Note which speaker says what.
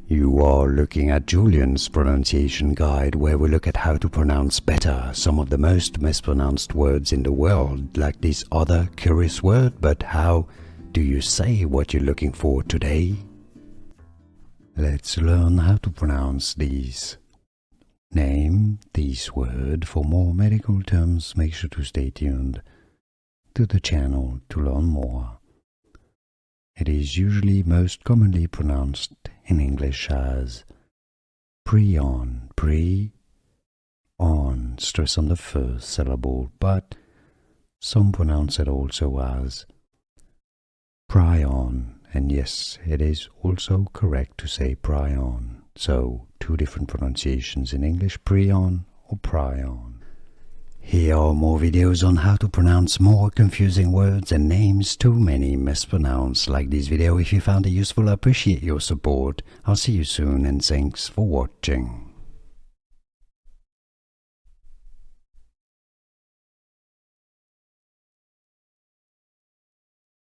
Speaker 1: You are looking at Julian's pronunciation guide, where we look at how to pronounce better some of the most mispronounced words in the world, like this other curious word. But how do you say what you're looking for today? Let's learn how to pronounce these. Name this word. For more medical terms, make sure to stay tuned to the channel to learn more. It is usually most commonly pronounced in English as prion, on, stress on the first syllable, but some pronounce it also as prion, and yes, it is also correct to say prion. So, two different pronunciations in English, prion or prion. Here are more videos on how to pronounce more confusing words and names too many mispronounced. Like this video if you found it useful. I appreciate your support. I'll see you soon and thanks for watching.